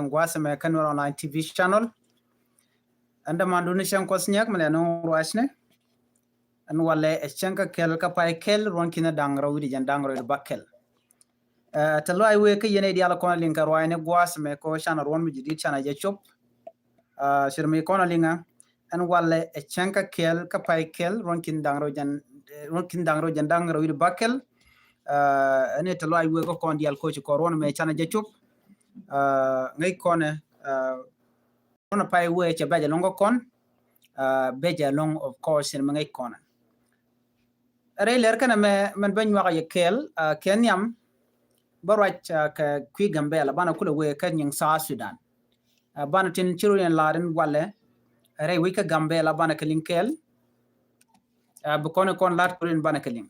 Guasame Kanwar Online TV channel. And the Mandunishan Kosniak Malano Washne. And Wale a Chanka Kel Kapai Kel Ronkina Dangro with Jandangro Bakel. Talai wake Yene Dialacon Linka Roine Guasame Koshan or one with the Chana Jachop. Shirme Konalinga. And Wale a Chanka Kel Kapai Kel Ronkin Dangro Jandangro with Bakel. And it allow we go on the Alcoach Coron me Chana Jachop. Ngay kone ona pai we che beja longo kon beja long of course in ngay kone re ler kana me men ben wa ye kel kenyam barwach ka kwi gambela bana kula we ka nyang sa Sudan bana tin chiru en laden wale re we ka gambela bana kelin kel bu kono kon lat kurin bana kelin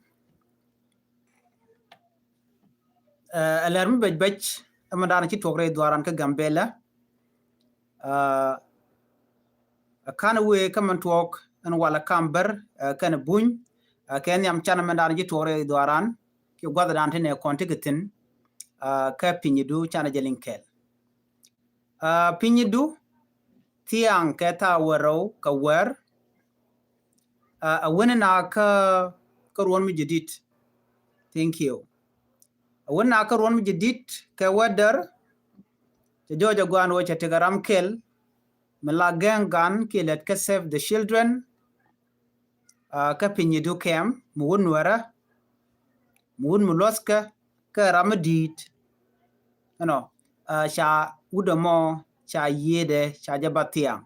alarm bej amadana ci togre dwaran ka gambela kana we kaman talk and wala kamber kana buñ ken yam chana mandan ji tore dwaran ki gwada dan tene kontigitin ka pinyidu chana jelinkel pinyidu tiang keta wero ka wer a wenna ka ruon mi jidit thank you a wenna ka ruon mi jidit ka wadar te joja gwan wo cha tegaram kel mela gan ki let ka save the children ka pinyidu kem muun wara muun muloska ka ramadit cha udamo cha yede cha jabatia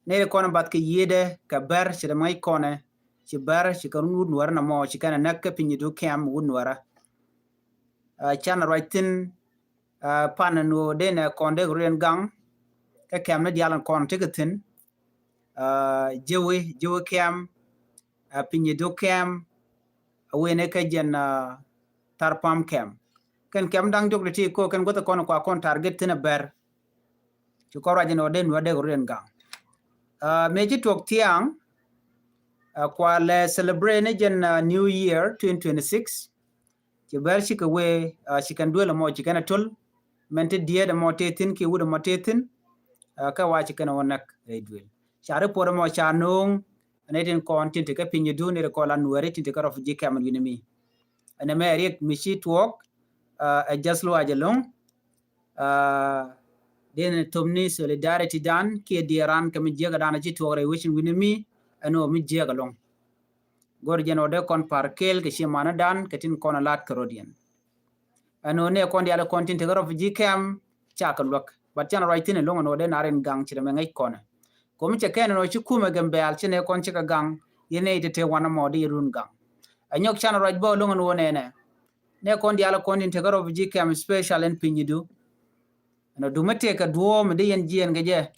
ne ko na bat ka yede ka ber chi da mai kone chi ber chi ka muun wara na mo chi kana nak ka pinyidu kem muun wara chana rightin panano de na konde green gang ka kem na dialan kon tigatin jewe kem pinyidu kem wene ka jen tarpam kem kem dang jog ti ko ken gota kono kwa kon target tina ber to ko rajin oden wade goren gang meji tok tiang kwa le celebrate ne jen new year 2026 ti ber shi ka we shi kan duela mo chi kana tul mente die da mo tetin ki wuda mo tetin ka wa chi kana wonak redwel share por mo cha nung anetin kon tinte ka pinyidu ne ko la nuere tinte ka refugee kem yinimi ane me riek mishi twok a jaslo ajalong den tomni solidarity dan ki diran kam jega dana ci tore wishin winimi ano mi jega long gor jeno de kon parkel ke shimana dan ketin kon lat karodian ano ne kon diala kon tinte ka refugee kem chakalok bat jana rightin long no de naren gang ci me ngai kon ko mi cheken no ci kuma gambe al ci ne kon ci ka gang yene ite te wana modi run gang anyok chana right bo longon wone ne kon diala kon inte garo viji kam special en pinyidu no dumete ka duo me de yen jien geje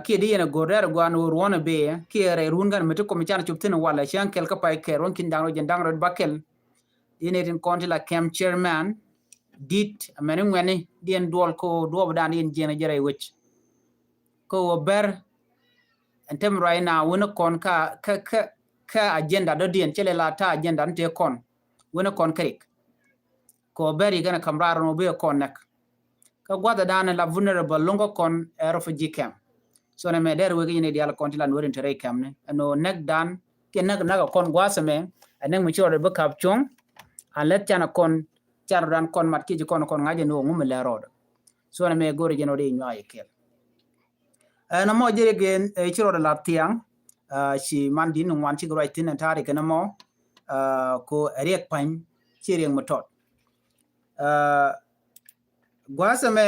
ki de yen gorer gwan wona be ki re run gan mete ko mi chana chuptene wala chan kel ka pai ke ron kin dangro jendang ro bakel yene tin kon la camp chairman dit amene ngene dien dol ko do dan yen jien jere wech ko ber entem right now wona kon ka agenda do dien chele la ta agenda nte kon wona kon krik ko beri gana kamrar no be kon nak ka gwada dana la vulnerable longo kon refugee camp so na me der we ni dial kon tilan worin tere camp ne no nek dan ke nak kon gwasame anen mu chore be kap chung an let chana kon char dan kon mat ki kon ngaje no ngum le rodo so na me gori jeno de nyaay kel na mo jere gen chiro la tiang si mandi no wan ci right tin tare kana mo ko riek pan ci rieng motot gwasame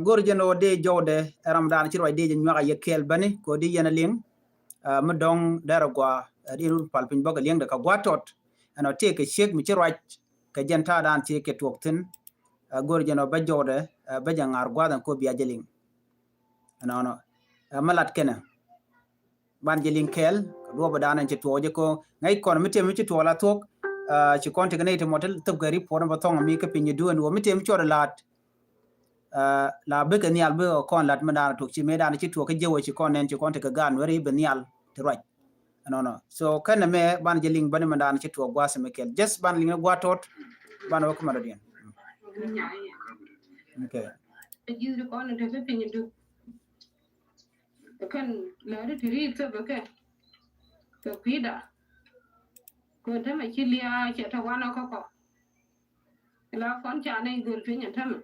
gorjeno de jode ramdan ci right de nyaka yekel bani ko di yana ling modong dara gwa di rul palpin boga ling da ka gwatot ano te ke shek mi ci right ka jenta dan ci ke toktin gorjeno ba jode ba jangar gwadan ko biya jeling ano malat kena ban jelin kel do badana ci toje ko ngai kon mitem ci tola tok ci konte ne te motel tab gari por ba tong mi ka pinyi du no mitem ci lat la be ka nial be kon lat madana tok ci medana ci to ka jewo ci kon nen ci konte ka gan wari be nial te roj no so kana me ban jelin ban madana ci to gwasa me kel just ban linga gwatot ban ko madadian okay jiru kon de se pinyi du kan la de tiri se beke to pida ko ta ma kiliya ke ta wana koko la kon cha ne gol pinyi ta ma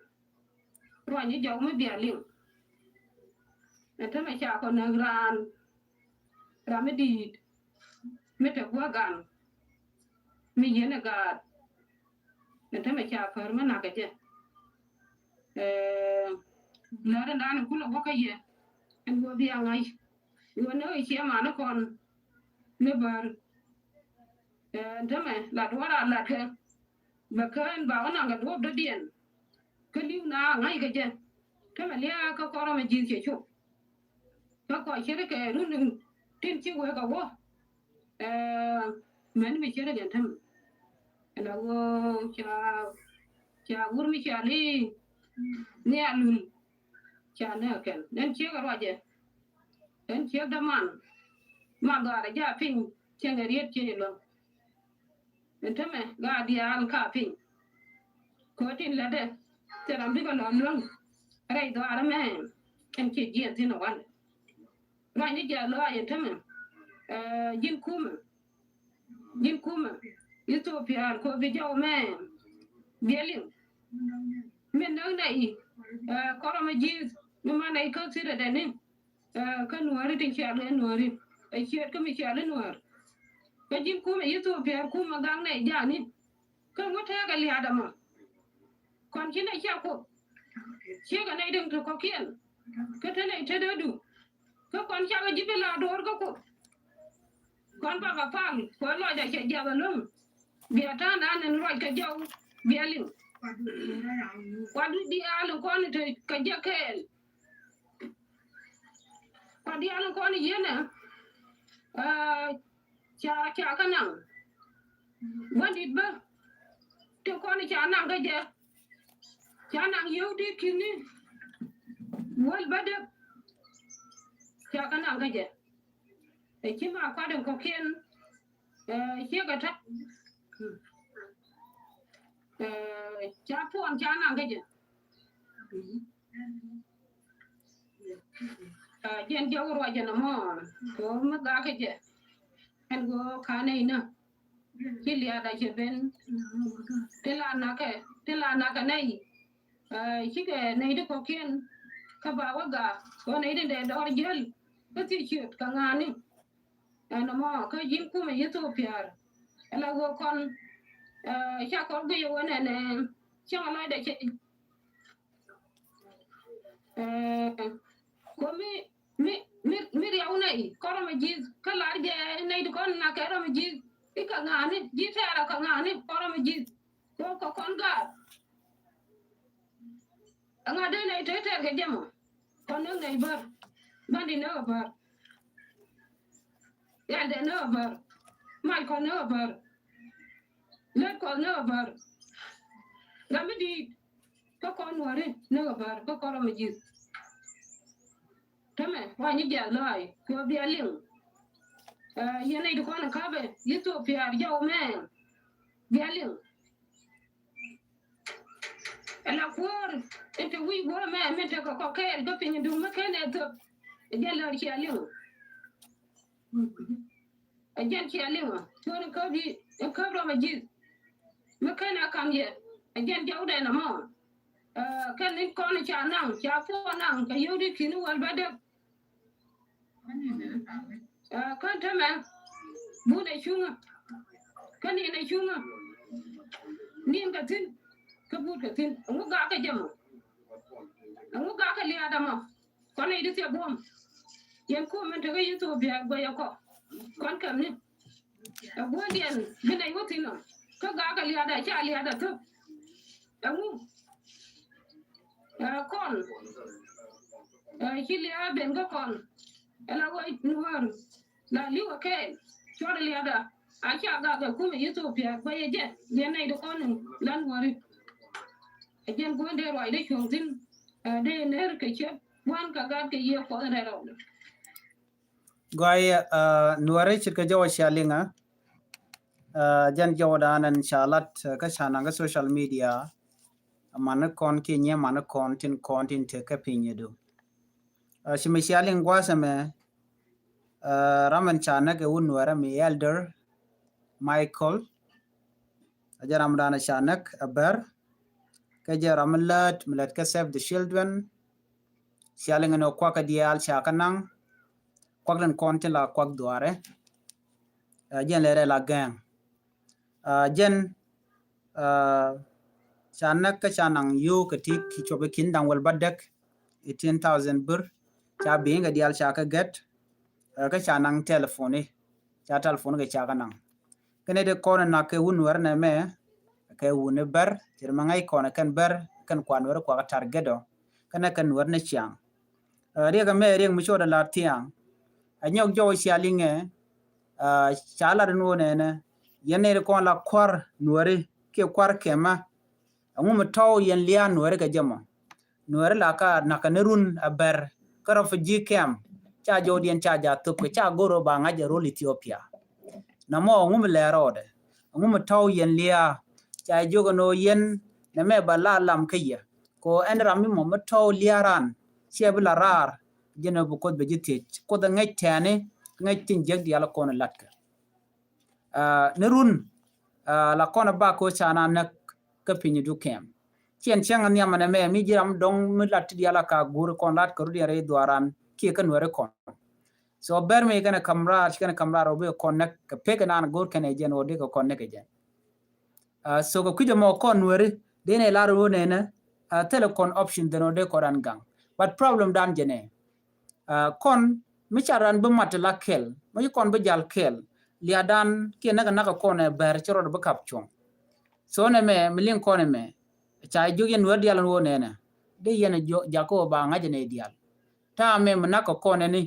ro ni jaw ma biya ling na ta ma cha ko na ran ramedi mete gwa gan mi yene ga na ta ma cha far ma na ga je la de na kula ko ka ye en go biya ngai yo ne ke ma na kon ne bar dame la dwara la ke bakan ba wana ga do do dien kali na ngai ga je kama lia ka koro ma ji ke chu ka ko chere ke run tin chi we ga wo men mi chere ga tam la wo cha gur mi cha ni ne alul cha ne ken nen che ga roje nen che da man ma ga ra ja pin che ga riet che lo entame ga dia al ka pin ko tin la de te ram bi ko non non rai do ara me en ke ji tin no wan rai ni ja lo ay entame jin kuma Ethiopia ko bi jaw me gelin men no nei ko ma ji mi ma nei ko sire de ni ka nuari tin cha le nuari ai chet ko mi cha le nuari ka jin kuma Ethiopia kuma gang nei ja ni ka wata ga li adama kon kina cha ko che ga nei ding to ko kien ka ta nei te du ka kon cha ga jibila dor ko ko kon pa ga pam ko lo ja che ja ba lum bia ta na nen ro ka jaw bia lin kwadu di alu kon te ka ja kel kwadi alu kon yena cha ka nan wadit ba te kon cha nan ga je cha nan yu di kini wal bade cha ka nan ga je e kima kwadin ko kien che ga ta cha puan cha nan ga je jen jawro je na mo ko ma ga ga je en go ka nei na kili ada je ben tela na ka nei chike nei de ko kien ka ba wa ga ko nei de dor jel ko ti chet ka ngani ana mo ka jin ku me Ethiopia ala go kon cha ko ge yo ne ne cha la de che ko mi ya unai ko ma ji ka la ge nei de kon na ka ro ma ji ka ngani ji ta ka ngani ko ma ji ko kon ga anga de nei te ke jamo kon ngai bar bandi no bar ya de no bar mai kon no bar le kon no bar ramidi ko kon wore no bar ko ko ma ji tame wa ni ja lai ko bi alin ye nei de kon ka be Ethiopia jaw me bi alin la for ente wi go me te ko ke do pin du me kene to je lor chi alin ajen chi alin to ko bi ko ro ma ji me kene kam ye ajen jaw de na mo kan ni ko ni cha nang cha fo nang ka yudi kinu wal bade kan ta me bu de chunga kan ni na chunga ni ka tin ka bu ka tin ngu ga ka jamo ngu ga ka li adama ko ne ide se bom yen ko men te ga yuto biya go ya ko kon kam ni bo dien bi dai wuti no ka ga ka li ada cha li ada to ngu kon ki li a ben go kon ala wo nuwar la li wa ke chora li ada a cha ga ga ko me yuto biya go ye je yen ne do kon lan wari ajen ko de roi de chongtin de ner ke che wan ka ga ke ye ko de ro goy nuare chit ka jawa shalinga jan jawda nan shalat ka chana ga social media mana kon ki nye mana kon tin te ka pinye do shimi shaling gwasame ramen chana ke unwara mi elder Michael ajaram dana shanak aber ke jaram lat ka save the children shaling no kwa ka dial shakanang kwaglan kontin la kwag duare jen lere la gang jen shanak ka shanang yu ka tik ki chobe kin dang wal badak 18,000 bur cha binga dial shaka get ka shanang telephone cha telephone ga chaka nang kene de kona na ke unwer na me ke une ber tirmangai kona kan ber kan kwanwer kwa targedo kana kan wer na chang riga me ring mu shoda la tiang anyok jo shalinge chala no ne ne yene ko la kwar nuore ke kwar kema ngum taw yen lia nuore ga jama nuore la ka nakanurun aber karo fuji kem cha jodien cha ja tup cha goro ba nga jero Ethiopia namo ngum le rode ngum taw yen lia cha jogo no yen na me bala lam kaya ko enrami mo taw liaran chebla rar jeno bu ko be jiti ko da ngay tane ngay tin jeg di ala kono latka nerun la kono ba ko chana nak ka pinyi du kem chen changa nyama na me mi jiram dong mi lat di ala ka gur kon lat ko di re duaran ki kan were kon so ber me kana kamra robe connect ka pega nan gur kan ejen odi ko connect ejen so ko kujo mo kon were dene la ro ne na telecom option deno de ko ran gang but problem dan jene kon mi charan bu mat la kel mo kon bu jal kel liadan ki naga kon ber choro bu kap chong so ne me milin kon me cha jogen wer dial wo ne na de yene jako ba ngaje ne dial ta me naka kon ni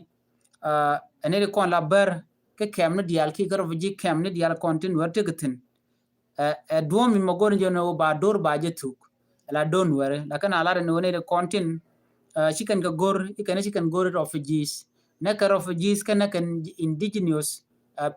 ene kon la ber ke kem ne dial ki garo ji kem ne dial kontin wer tegatin duom mi mogon jono ba dor ba jetuk la don wer la kana la ne kontin chicken ka gor ikane chicken gor refugees na ka refugees kana kan indigenous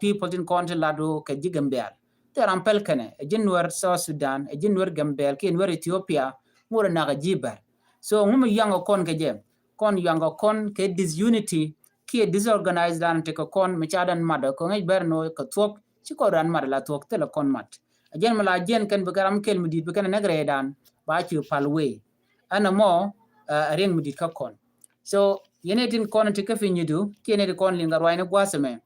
people in country lado ka jigambel teram pel kane jinwar South Sudan jinwar gambel ki nwer Ethiopia ngora na ga jibar so ngum yango kon ke jem kon yango kon ke disunity ki disorganized dan te ko kon mechadan mada ko ngai berno ka tok ci ko ran mada la tok te la kon mat ajen mala jen kan begaram kel mudi be kan nagredan ba ci palwe ana mo ring mudi ka kon so yenetin kon te ka finyidu kene de kon linga roine gwasame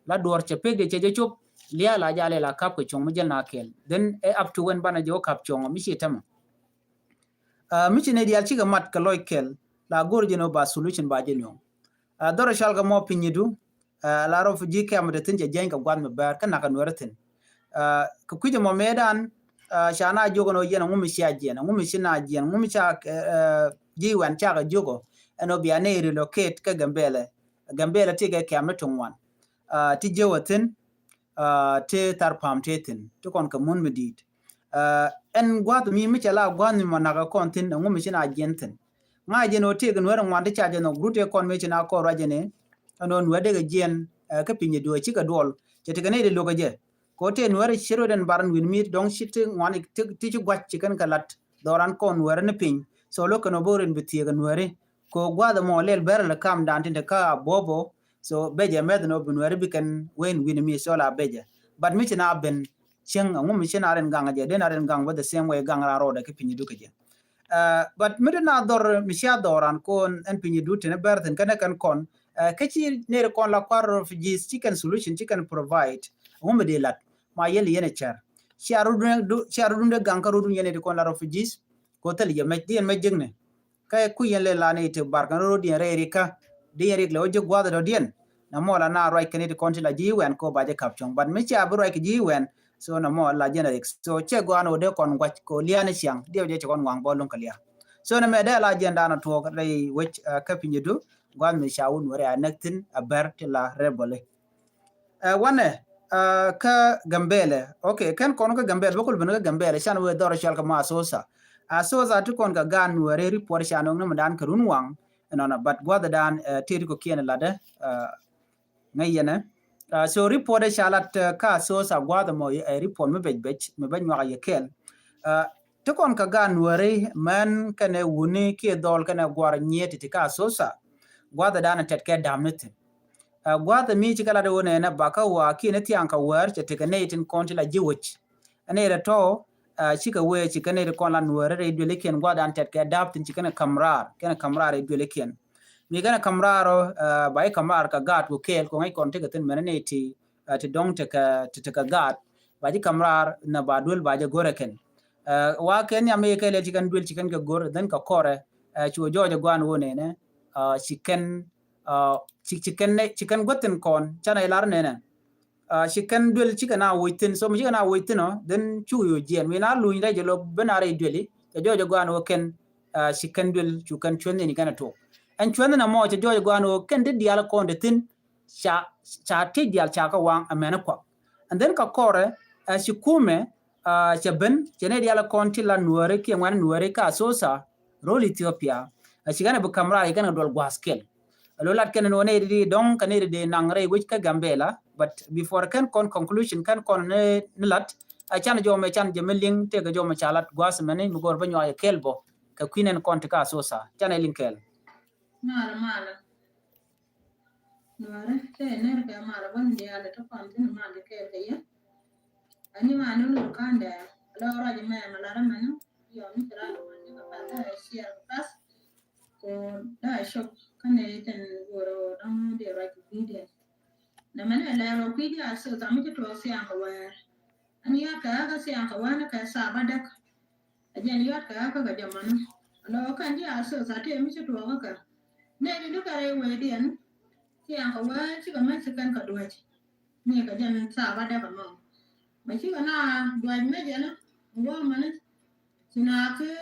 la dor che pege che chop lia la jale la kap ko chong mujel na kel then up to when bana jo kap chong mi shitama mi chine dial chi ga mat ka loy kel la gor jeno ba solution ba jeno dor shal ga mo pinyidu la ro fuji kam de tin je jen ka gwan me bar kana ka noratin ko kuje mo medan shana jogo no yena ngumi shi ajena ngumi shi na ajena ngumi cha jiwan cha ga jogo eno biane relocate ka gambele tige kam tungwan ti jewatin te tarpam tetin to kon ka mun medit en gwat mi chala gwan mi naga kontin ngumi shi na ajentin nga jeno te gan wer ngwan de cha jeno grute kon me china ko rajene anon wede ga jen ka pinye do chi ka dol te te ne de loga je ko te wer shiro den baran win mi dong shit ngwan ti chi gwat chi kan kalat doran kon wer ne pin so lo kan oboren bitie gan wer ko gwada mo lel ber la kam dan tinde ka bobo so beje med no bin wer bi kan wen win mi so la beje but mi china ben cheng ngum mi china ren ganga je den aren gang with the same way gang ra ro da ki pinye du ka je but midna dor misha doran kon en pinyi dute ne berten kana kan kon kachi ne kon la kwar refugees chicken solution chicken provide ngum de lat ma yeli yene char charu de gankaru dun yene kon la refugees ko tal ye medien mejegne kay ku yele la ne te barkan ro di rerika de yerik le oje gwada do dien na mola na right kan de kon la jiwen ko baje kapchong but me cha bro ki jiwen so na mo la generic so che gwano de kon gwach ko liane siang de je kon wang bolon kalia so na me de la agenda na to dai which kapinyu du gwan me shawun wore anaktin aber la rebole wane ka gambele okay kan kon ka gambele bokul bin ka gambele shan we dor shal ka ma asosa tu kon ka gan wore report shan no dan karun wang no but gwada dan tiri ko kiena lade ngayena so report shalat ka so sa gwada mo report me bej me ban wa yekel to kon ka ga nuore man kane wuni ki dol kana gwar nyeti ti ka sosa gwada dana tetke damnit gwada mi ci kala de wona na baka wa ki ne ti anka war te te kane tin konti la jiwich ane ra to ci ka we ci kane kon la nuore re dole ken gwada an tetke daptin ci kana kamrar re dole ken mi kana kamraro bai kamar ka gat ko kel ko ngai kon te gatin menene ti dong te ka gat baji kamrar na badul baje goreken wa ken ya me kele chikan dul chikan ka gor dan ka kore chuo jojo gwan wone ne chikan goten kon chana ilar ne ne chikan dul chikana witin so mi chikana witino den chuo jen mi na luin da jelo benare duli jojo gwan wo ken chikan dul chukan chon ni kana to en chon na mo jojo gwan wo ken de dial kon de tin cha ti dial cha ka wang amena kwa and then ka kore shikume chaben chene diala konti la nuare ki ngwan nuare ka sosa rol Ethiopia chigana bu kamra igana dol gwaskel lolat ken no ne di don kan ne de nangre which ka gambela but before kan kon conclusion kan kon ne lat chan jo me chan jemeling te ga jo me chalat gwas mene mu gor banyo ay kelbo ka kwinen konti ka sosa chan elinkel mala nuare te ne ka mala ban diala to konti mala ke ya ani ma no kanda la ora me mala ramano yo ni tra ni ka pa share pass ko da shop kane ten goro dang de right video na mana la ro video so ta mi to si an ka wa ani ya ka si an ka wa na ka sa badak ajani ya ka ga jamanu lo kan ji so sa te mi to ka ne ni ka re we den si an ka wa si ka ma si kan ka do ni ka jan sa badak ma mà chứ còn na đuổi mấy giờ nó vô mà nó chỉ na cứ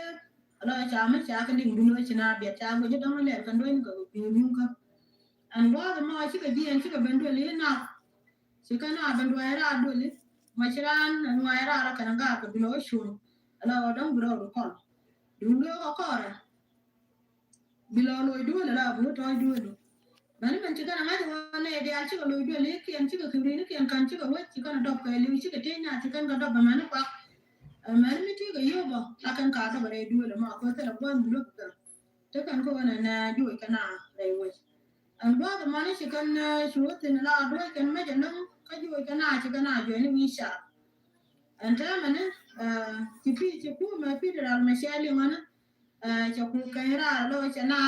là cha mấy cha cái đỉnh đuôi chỉ na biệt cha với đó lại cần đuôi cái nhung cơ anh đó mà chứ cái gì anh chứ cái bên đuôi lấy nào chứ cái nào bên đuôi ra đuôi lấy mà chỉ là anh ngoài ra là cái nào cái đuôi xuống là đó bữa đó còn đuôi có rồi bilo lôi đuôi là bữa thôi đuôi bani man chiga na ngadi wane de al chiga lo do le kian chiga kuri ni kian kan chiga wet chiga na dop ka li chiga te na chiga ka dop man pa man mi chiga yoba akan ka da bare du le ma ko ta la bon lu ka te kan ko na du ka na le we an ba da man chiga na shu te na la do kan me ja nan ka ju ka na chiga na jo ni wi sha an ta man ti pi ma pi da ma sha li man cha ku ka ra lo cha na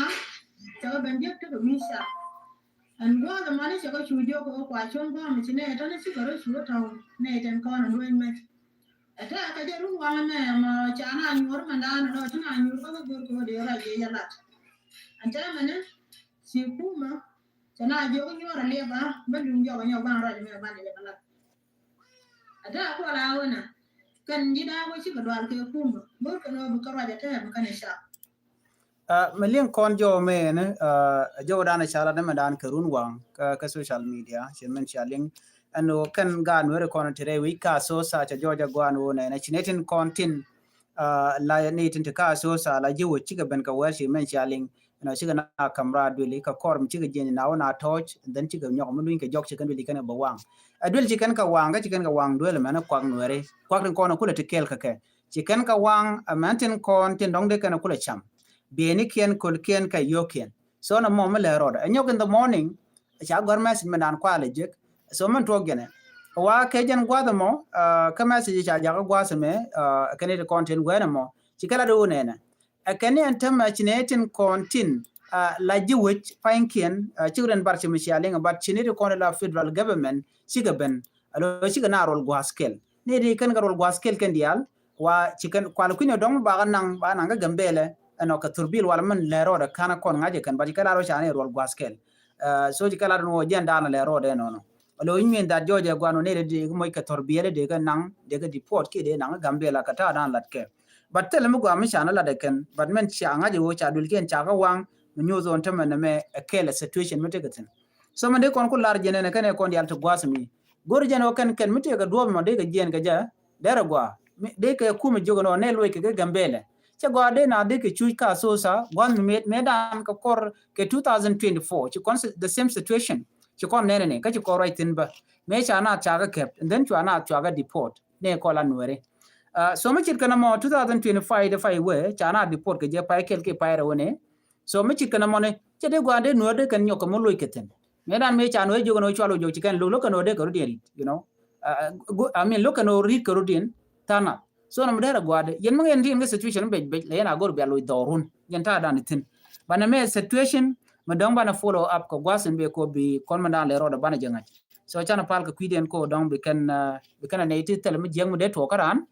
cha ban je te wi sha and go the money to go to your qua chôn qua mình chỉ này cho nó chỉ có đôi số thầu này trên con là nuôi mệt ở thế cái giờ lúc qua này mà cha nó nhiều mà đa nó cho nó nhiều có cái điều là gì vậy là anh cha mình á siêu cú mà cho nó nhiều cái nhiều là liệp á mới dùng nhiều cái nhiều bằng rồi mình bán được là ở thế qua là nè cần gì đó với chỉ có đoàn cái cú mà mới cái nó có ra để thế mà cái này sao meliang kon jo me ne jo dana chala ne madan karun wang ka social media chen men chaling ano kan gan were kon tere wi ka so sa cha joja gwan wo ne chinetin kontin la ne tin ka so sa la ji wo chiga ben ka wer chi men chaling no chiga na kamra duli ka korm chiga jen na na touch then chiga nyok mun win ka jok chiga duli kana ba wang adul chikan ka wang dole mana kwang nwere kwang kon ko le tikel ka ke chikan ka wang amantin kon tin dong de kana kula cham bieni kien kul kien ka yoken so na mom le roda anyok in the morning cha gor message menan kwa le jek so man to gene wa ke jen gwa da mo ka message cha ja gwa se me kene de content gwa mo chikala do ne na kene antam chinetin content la jiwich pankien children barchi mishaling but chinere kon la federal government sigaben alo siga na rol gwa scale ne di kan garol gwa scale kan dial wa chikan kwal kunyo dong ba nang ga gambele ano ka turbil wala man lero da kana kon ngaje kan baji kala ro chane rol gwaskel so ji kala no jenda na lero de no lo yin da joje gwano ne de mo ka turbiele de ga nang de ga deport ke de nang gambela ka ta dan latke but tele mo gwa mi chana la de kan but men cha ngaje wo cha dul ken cha ga wang nyu zon ta man me kele situation mete gatin so man de kon ko lar jene ne kan kon yal to gwasmi gor jene kan mete ga do mo de ga jen ga ja dera gwa de ka kuma jogo no ne lo ke ga gambele che gode na de ke chui ka so sa gon medan ka kor ke 2024 che kon the same situation che kon ne ka che ko right in ba me cha na cha ga kept and then cha na cha ga deport ne ko la nuere so ma chit kana mo 2025 de fai we chana report ke je pai kel ke pai rawne so ma chit kana mo ne chede gwande no de kan nyoko mo loy keten medan me chano jogo no chwalo jo chikan lo kano de ko dien you know I mean lo kano read ko dien tana so na mdera gwade yen mangen tin ke situation be le na gor be lo dorun yen ta dan tin bana me situation madong bana follow up ko gwasen be ko bi kolmanda le roda bana janga so chana pal ko kwiden ko dong be kan ne ti tel mi jeng de to karan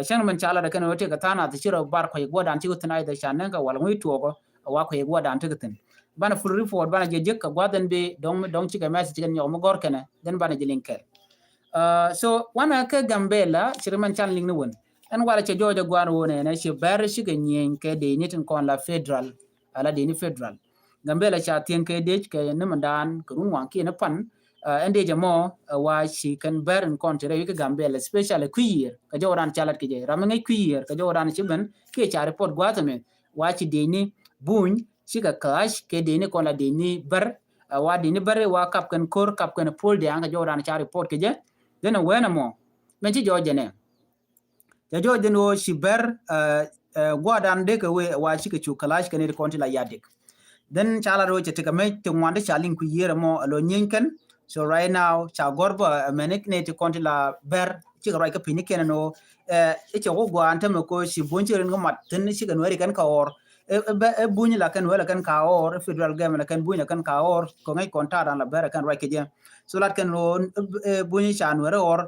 shan man chala da kan wote ka tana ta shiro bar ko gwadan ti utna da shan ka wala ngui to ko wa ko gwadan ta tin bana full report bana je jek ka gwadan be dong ci ka message kan nyom gor kana den bana je linkel so wana ka gambela shirman chan ling ne won an wala ce jojo gwan wone na shi bar shi ga nyen ke de nitin kon la federal ala de ni federal gambela cha tien ke de ke ne mandan ko run wan ki na pan ende jamo wa shi kan bar en kon tere ke gambela special kuier ka joran chalat ke je ramangai kuier ka joran shi ban ke cha report gwatame wa ci de ni buñ shi ka cash ke de ni kon la de ni bar wa de ni bare wa kap kan kor kap kan pol de an ka joran cha report ke je dena wena mo men ci joje ne ya joje no shi bar gwadan de ka we wa shi ka chu kalash kan ne kon la yadik then chala ro che tika me to mwande chalin ku yere mo alo nyinken so right now cha gorba menik ne to kon la ber ci ga ka pini ken no e che go gwa ante me ko shi bonche ren mat ten shi kan wari kan ka or e bunyi la kan wala kan ka or federal government kan bunyi kan ka or ko ngai kon ta dan la ber kan right ke je so lat kan no bunyi chan wara or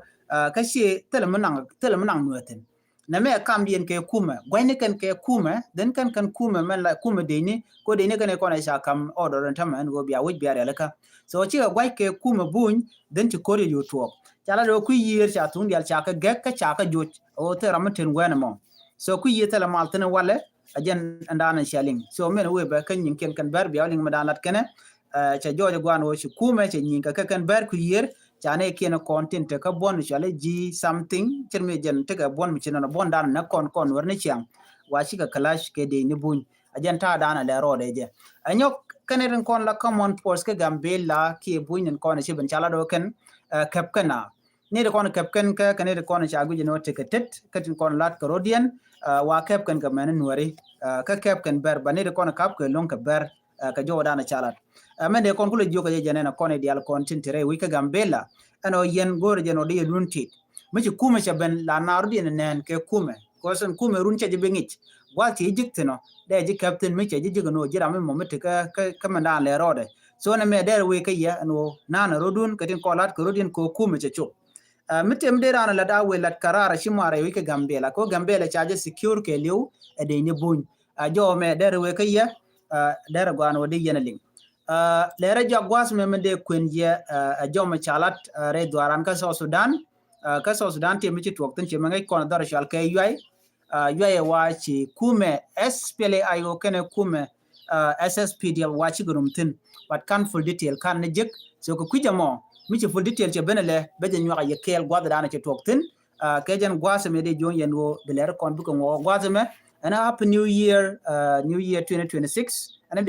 ka shi telmenang nuaten na me kam dien ke kuma gwani kan ke kuma den kan kuma man la kuma de ni ko de ni kan ko na sha kam order tan man go biya wuj biya la ka so chi ga gwai ke kuma buñ den ti ko yo to chala do ku yir cha tun dial cha ka gek ka cha ka jot o te ramaten wana mo so ku yir tala mal tan wala ajen andana shaling so men we ba kan yin ken kan bar biya ling madan lat kana cha jojo gwan wo shi kuma cha yin ka kan bar ku yir chane kiena content ka bon chale ji something cherme jen te ka bon mi chena bon dan na kon warne chiang wa shi ka clash ke de ni buñ ajan ta dana le ro de je anyok kaneren kon la common force ka gambela ki buñ en kon shi ben chala do ken kap kana ne de kon kap kan ka kanere kon cha gu no te ka tet ka tin kon lat ka rodian wa kap kan ka men nuari ka kap kan ber ba ne de kon kap ka long ka ber ka jo dana chala amende kon kule joka je janena kon dial kon tintere wi ka gambela ano yen gore jeno de lunti michi kuma cha ben la nardi nen ke kuma ko son kuma run cha je bengich wati jiktino de ji captain michi je no jira me mo mete ka manda le rode so na me der wi ka ya no nana rodun ka tin kolat ko rodin ko kuma cha cho mete mde rana la da we lat karara shimare wi ka gambela ko gambela cha je secure ke liu e de ni buñ jo me der wi ka ya der gwano de yenaling lere jagwas memende kwenje joma chalat re dwaran ka Sudan te michi twokten che mangai kon dar shal ke yai wa chi kume SPLA ayo kene kume SSPD wa chi gurumtin wat kan full detail kan ne jek so ko kujamo michi full detail che benele beje nywa ye kel gwada dana che twokten ke jen gwasa me de jon yenwo de lere kon bu ko gwasa me and happy new year 2026 and